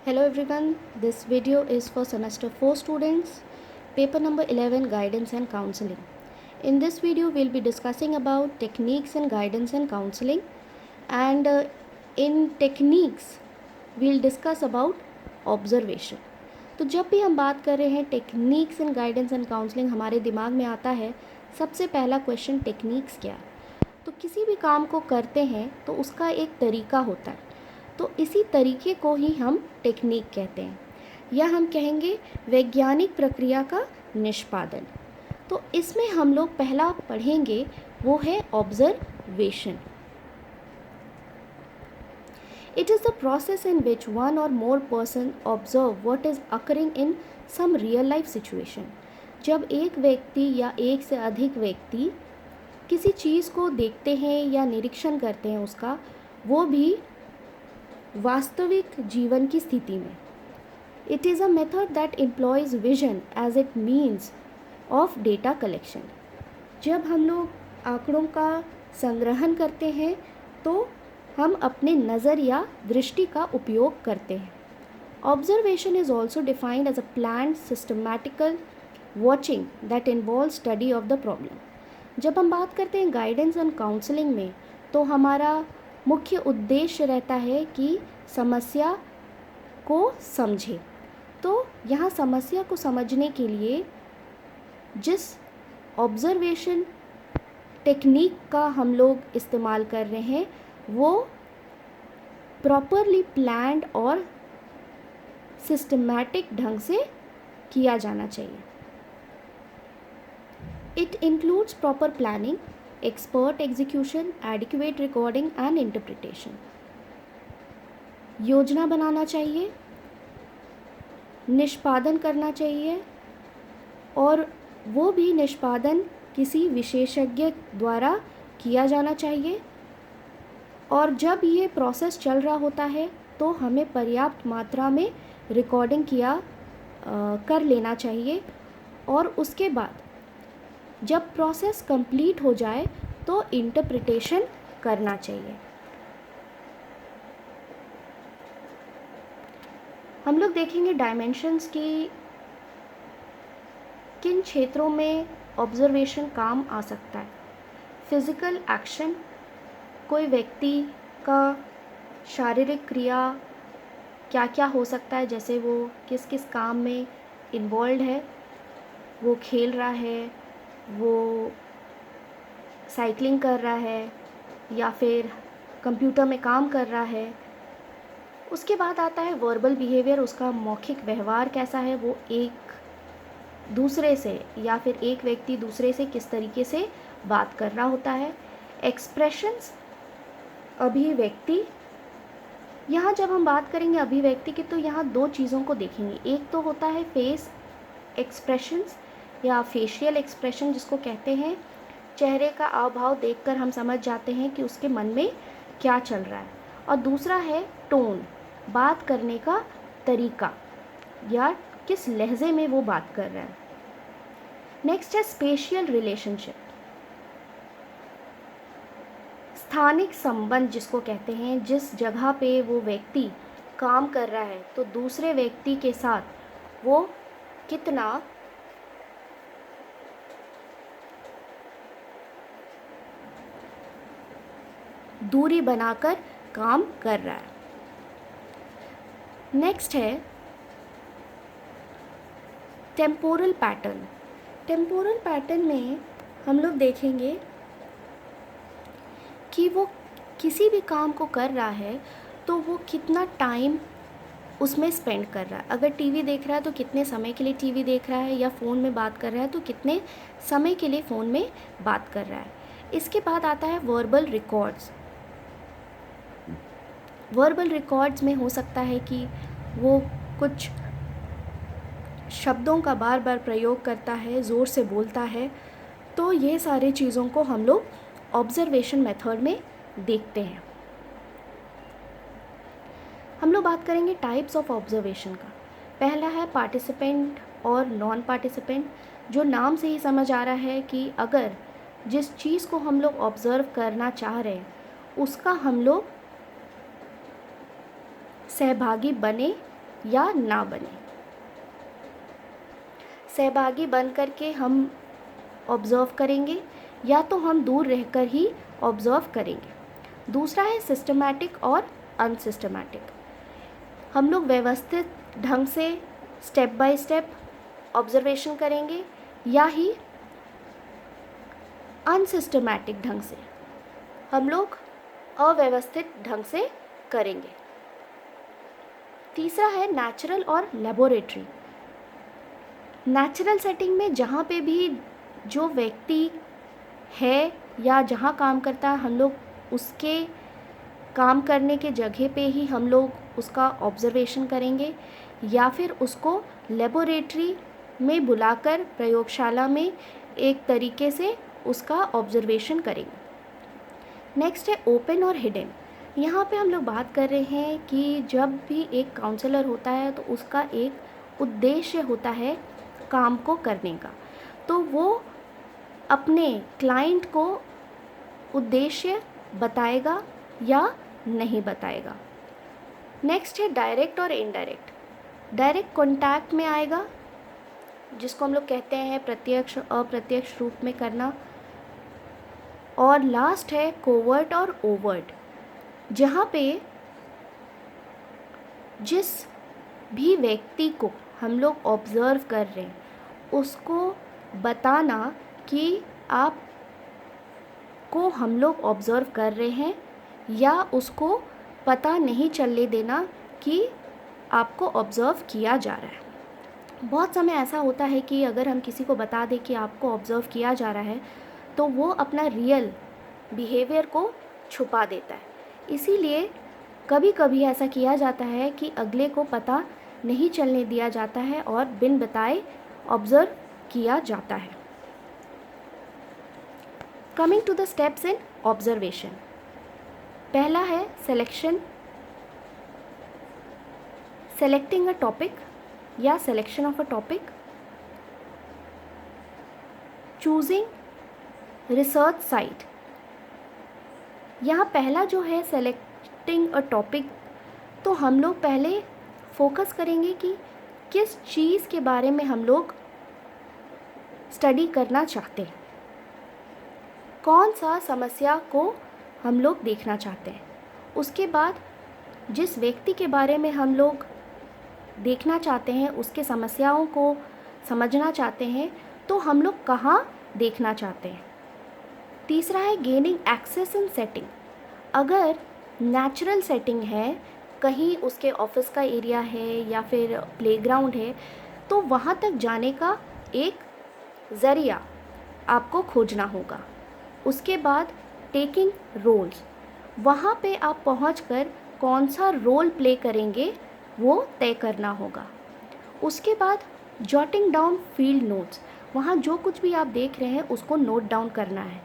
Hello everyone, this video is for semester 4 students, paper number 11 guidance and counseling. In this video we'll be discussing about techniques in guidance and counseling and in techniques we'll discuss about observation. तो जब भी हम बात कर रहे हैं techniques in guidance and counselling हमारे दिमाग में आता है सबसे पहला क्वेश्चन टेक्निक्स क्या है। तो किसी भी काम को करते हैं तो उसका एक तरीका होता है, तो इसी तरीके को ही हम टेक्निक कहते हैं या हम कहेंगे वैज्ञानिक प्रक्रिया का निष्पादन। तो इसमें हम लोग पहला पढ़ेंगे वो है observation. It is the process in which one or more person observe what is occurring in some real life situation। जब एक व्यक्ति या एक से अधिक व्यक्ति किसी चीज़ को देखते हैं या निरीक्षण करते हैं उसका, वो भी वास्तविक जीवन की स्थिति में। It is a method that employs vision as it means of data collection. जब हम लोग आंकड़ों का संग्रहण करते हैं तो हम अपने नज़र या दृष्टि का उपयोग करते हैं। Observation is also defined as a planned systematical watching that involve study of the problem. जब हम बात करते हैं गाइडेंस एंड काउंसलिंग में तो हमारा मुख्य उद्देश्य रहता है कि समस्या को समझें। तो यहाँ समस्या को समझने के लिए जिस ऑब्जर्वेशन टेक्निक का हम लोग इस्तेमाल कर रहे हैं वो प्रॉपरली प्लान्ड और सिस्टमैटिक ढंग से किया जाना चाहिए। It includes proper planning, expert execution, adequate recording and interpretation. योजना बनाना चाहिए, निष्पादन करना चाहिए और वो भी निष्पादन किसी विशेषज्ञ द्वारा किया जाना चाहिए। और जब ये प्रोसेस चल रहा होता है तो हमें पर्याप्त मात्रा में रिकॉर्डिंग कर लेना चाहिए और उसके बाद जब प्रोसेस कंप्लीट हो जाए तो इंटरप्रिटेशन करना चाहिए। हम लोग देखेंगे डायमेंशंस की किन क्षेत्रों में ऑब्जर्वेशन काम आ सकता है। फिज़िकल एक्शन, कोई व्यक्ति का शारीरिक क्रिया क्या क्या हो सकता है, जैसे वो किस किस काम में इन्वॉल्व है, वो खेल रहा है, वो साइकिलिंग कर रहा है या फिर कंप्यूटर में काम कर रहा है। उसके बाद आता है वर्बल बिहेवियर, उसका मौखिक व्यवहार कैसा है, वो एक दूसरे से या फिर एक व्यक्ति दूसरे से किस तरीके से बात कर रहा होता है। एक्सप्रेशंस, अभिव्यक्ति। यहाँ जब हम बात करेंगे अभिव्यक्ति की तो यहाँ दो चीज़ों को देखेंगे। एक तो होता है फेस एक्सप्रेशंस या फेशियल एक्सप्रेशन जिसको कहते हैं, चेहरे का हाव भाव देखकर हम समझ जाते हैं कि उसके मन में क्या चल रहा है। और दूसरा है टोन, बात करने का तरीका या किस लहजे में वो बात कर रहा है। नेक्स्ट है स्पेशियल रिलेशनशिप, स्थानिक संबंध जिसको कहते हैं, जिस जगह पे वो व्यक्ति काम कर रहा है तो दूसरे व्यक्ति के साथ वो कितना दूरी बनाकर काम कर रहा है। नेक्स्ट है टेम्पोरल पैटर्न। टेम्पोरल पैटर्न में हम लोग देखेंगे कि वो किसी भी काम को कर रहा है तो वो कितना टाइम उसमें स्पेंड कर रहा है। अगर टीवी देख रहा है तो कितने समय के लिए टीवी देख रहा है, या फ़ोन में बात कर रहा है तो कितने समय के लिए फ़ोन में बात कर रहा है। इसके बाद आता है वर्बल रिकॉर्ड्स। वर्बल रिकॉर्ड्स में हो सकता है कि वो कुछ शब्दों का बार बार प्रयोग करता है, ज़ोर से बोलता है। तो ये सारी चीज़ों को हम लोग ऑब्जर्वेशन मेथड में देखते हैं। हम लोग बात करेंगे टाइप्स ऑफ ऑब्जर्वेशन का। पहला है पार्टिसिपेंट और नॉन पार्टिसिपेंट। जो नाम से ही समझ आ रहा है कि अगर जिस चीज़ को हम लोग ऑब्ज़र्व करना चाह रहे हैं उसका हम लोग सहभागी बने या ना बने। सहभागी बन करके हम ऑब्ज़र्व करेंगे या तो हम दूर रहकर ही ऑब्ज़र्व करेंगे। दूसरा है सिस्टमैटिक और अनसिस्टमैटिक। हम लोग व्यवस्थित ढंग से स्टेप बाय स्टेप ऑब्जर्वेशन करेंगे या ही अनसिस्टमैटिक ढंग से हम लोग अव्यवस्थित ढंग से करेंगे। तीसरा है नेचुरल और लेबोरेटरी। नेचुरल सेटिंग में जहाँ पे भी जो व्यक्ति है या जहाँ काम करता है, हम लोग उसके काम करने के जगह पे ही हम लोग उसका ऑब्जर्वेशन करेंगे या फिर उसको लेबोरेटरी में बुलाकर प्रयोगशाला में एक तरीके से उसका ऑब्जर्वेशन करेंगे। नेक्स्ट है ओपन और हिडन। यहाँ पे हम लोग बात कर रहे हैं कि जब भी एक काउंसलर होता है तो उसका एक उद्देश्य होता है काम को करने का, तो वो अपने क्लाइंट को उद्देश्य बताएगा या नहीं बताएगा। नेक्स्ट है डायरेक्ट और इनडायरेक्ट। डायरेक्ट कॉन्टैक्ट में आएगा, जिसको हम लोग कहते हैं प्रत्यक्ष अप्रत्यक्ष रूप में करना। और लास्ट है कोवर्ट और ओवर्ट, जहाँ पे जिस भी व्यक्ति को हम लोग ऑब्ज़र्व कर रहे हैं उसको बताना कि आप को हम लोग ऑब्ज़र्व कर रहे हैं, या उसको पता नहीं चलने देना कि आपको ऑब्ज़र्व किया जा रहा है। बहुत समय ऐसा होता है कि अगर हम किसी को बता दें कि आपको ऑब्ज़र्व किया जा रहा है तो वो अपना रियल बिहेवियर को छुपा देता है। इसीलिए कभी कभी ऐसा किया जाता है कि अगले को पता नहीं चलने दिया जाता है और बिन बताए ऑब्ज़र्व किया जाता है। Coming to the steps in observation. पहला है सिलेक्शन, सेलेक्टिंग अ टॉपिक या selection of a topic. Choosing research site. यहाँ पहला जो है सेलेक्टिंग अ टॉपिक, तो हम लोग पहले फोकस करेंगे कि किस चीज़ के बारे में हम लोग स्टडी करना चाहते हैं, कौन सा समस्या को हम लोग देखना चाहते हैं। उसके बाद जिस व्यक्ति के बारे में हम लोग देखना चाहते हैं, उसके समस्याओं को समझना चाहते हैं, तो हम लोग कहाँ देखना चाहते हैं। तीसरा है गेनिंग एक्सेस इन सेटिंग। अगर नेचुरल सेटिंग है, कहीं उसके ऑफिस का एरिया है या फिर प्लेग्राउंड है, तो वहाँ तक जाने का एक ज़रिया आपको खोजना होगा। उसके बाद टेकिंग रोल्स, वहाँ पे आप पहुँचकर कौन सा रोल प्ले करेंगे वो तय करना होगा। उसके बाद जॉटिंग डाउन फील्ड नोट्स, वहाँ जो कुछ भी आप देख रहे हैं उसको नोट डाउन करना है।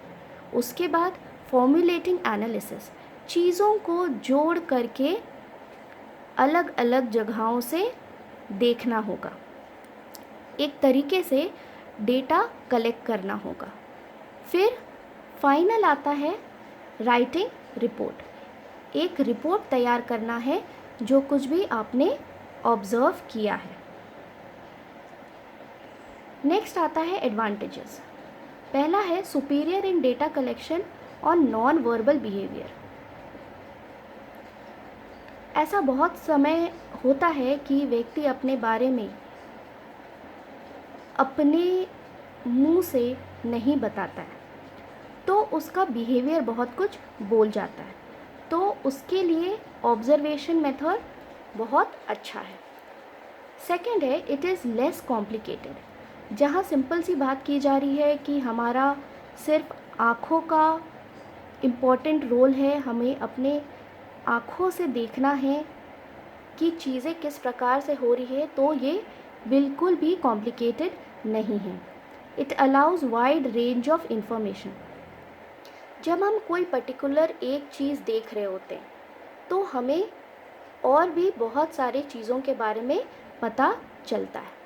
उसके बाद फॉर्मुलेटिंग एनालिसिस, चीज़ों को जोड़ करके अलग अलग जगहों से देखना होगा, एक तरीके से डेटा कलेक्ट करना होगा। फिर फाइनल आता है राइटिंग रिपोर्ट, एक रिपोर्ट तैयार करना है जो कुछ भी आपने ऑब्ज़र्व किया है। नेक्स्ट आता है एडवांटेजेस। पहला है सुपीरियर इन डेटा कलेक्शन और नॉन वर्बल बिहेवियर। ऐसा बहुत समय होता है कि व्यक्ति अपने बारे में अपने मुंह से नहीं बताता है, तो उसका बिहेवियर बहुत कुछ बोल जाता है, तो उसके लिए ऑब्जर्वेशन मेथड बहुत अच्छा है। सेकंड है इट इज़ लेस कॉम्प्लिकेटेड। जहाँ सिंपल सी बात की जा रही है कि हमारा सिर्फ आँखों का इम्पॉर्टेंट रोल है, हमें अपने आँखों से देखना है कि चीज़ें किस प्रकार से हो रही है, तो ये बिल्कुल भी कॉम्प्लिकेटेड नहीं है। It allows wide range of information. जब हम कोई पर्टिकुलर एक चीज़ देख रहे होते हैं तो हमें और भी बहुत सारी चीज़ों के बारे में पता चलता है।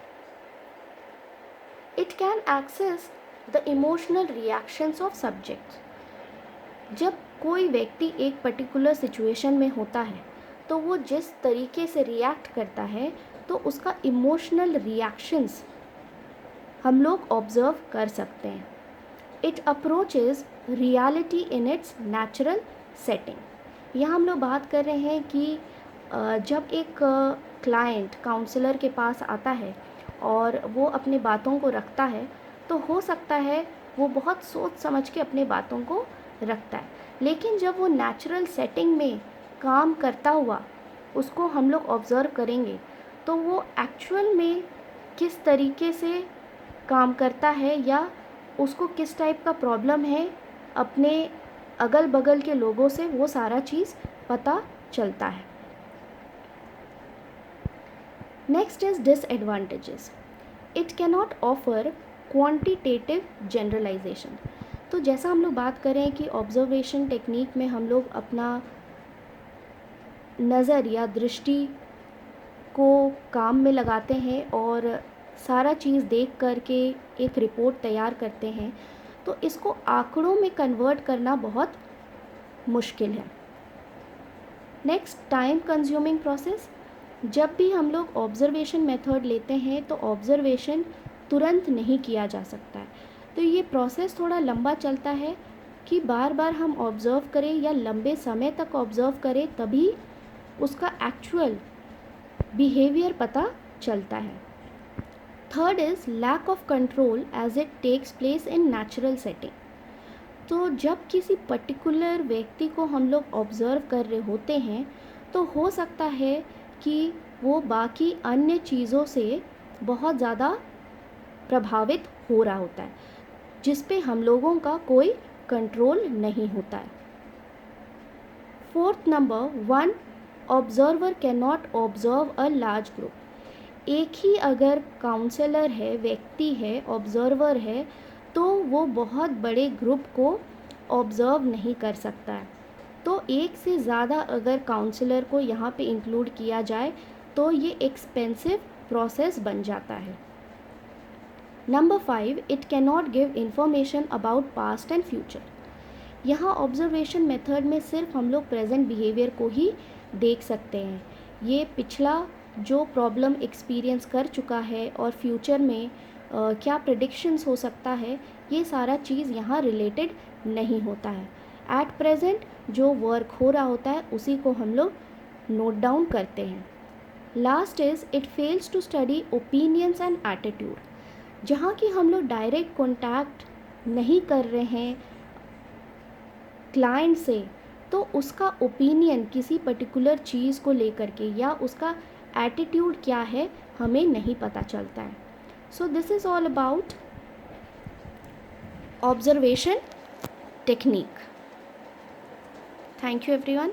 It can access the emotional reactions of subjects. जब कोई व्यक्ति एक पर्टिकुलर सिचुएशन में होता है तो वो जिस तरीके से रिएक्ट करता है तो उसका इमोशनल रिएक्शंस हम लोग ऑब्ज़र्व कर सकते हैं. It approaches reality in its natural setting. यहाँ हम लोग बात कर रहे हैं कि जब एक क्लाइंट काउंसलर के पास आता है और वो अपनी बातों को रखता है, तो हो सकता है वो बहुत सोच समझ के अपनी बातों को रखता है, लेकिन जब वो नेचुरल सेटिंग में काम करता हुआ उसको हम लोग ऑब्ज़र्व करेंगे तो वो एक्चुअल में किस तरीके से काम करता है या उसको किस टाइप का प्रॉब्लम है अपने अगल बगल के लोगों से, वो सारा चीज़ पता चलता है. Next is disadvantages. It cannot offer quantitative generalization. तो जैसा हम लोग बात करें कि ऑब्जर्वेशन टेक्निक में हम लोग अपना नज़र या दृष्टि को काम में लगाते हैं और सारा चीज़ देख कर के एक रिपोर्ट तैयार करते हैं, तो इसको आंकड़ों में कन्वर्ट करना बहुत मुश्किल है. Next, time consuming process. जब भी हम लोग ऑब्जर्वेशन मेथड लेते हैं तो ऑब्जर्वेशन तुरंत नहीं किया जा सकता है, तो ये प्रोसेस थोड़ा लंबा चलता है कि बार बार हम ऑब्ज़र्व करें या लंबे समय तक ऑब्ज़र्व करें तभी उसका एक्चुअल बिहेवियर पता चलता है. Third is lack of control as it takes place in natural setting. तो जब किसी पर्टिकुलर व्यक्ति को हम लोग ऑब्ज़र्व कर रहे होते हैं तो हो सकता है कि वो बाकी अन्य चीज़ों से बहुत ज़्यादा प्रभावित हो रहा होता है, जिस पे हम लोगों का कोई कंट्रोल नहीं होता है. Fourth number, one observer can not observe a large group. एक ही अगर काउंसलर है, व्यक्ति है, ऑब्जर्वर है, तो वो बहुत बड़े ग्रुप को ऑब्ज़र्व नहीं कर सकता है. तो एक से ज़्यादा अगर काउंसलर को यहाँ पे इंक्लूड किया जाए तो ये एक्सपेंसिव प्रोसेस बन जाता है. Number 5, it can not give information about past and future. यहाँ ऑब्जर्वेशन मेथड में सिर्फ हम लोग प्रेजेंट बिहेवियर को ही देख सकते हैं. ये पिछला जो प्रॉब्लम एक्सपीरियंस कर चुका है और फ्यूचर में क्या प्रेडिक्शंस हो सकता है, ये सारा चीज़ यहाँ रिलेटेड नहीं होता है. एट प्रेजेंट जो वर्क हो रहा होता है उसी को हम लोग नोट डाउन करते हैं. Last is it fails to study opinions and attitude. जहाँ कि हम लोग डायरेक्ट कॉन्टैक्ट नहीं कर रहे हैं क्लाइंट से, तो उसका ओपिनियन किसी पर्टिकुलर चीज़ को लेकर के या उसका एटीट्यूड क्या है हमें नहीं पता चलता है. So this is all about observation technique. Thank you everyone.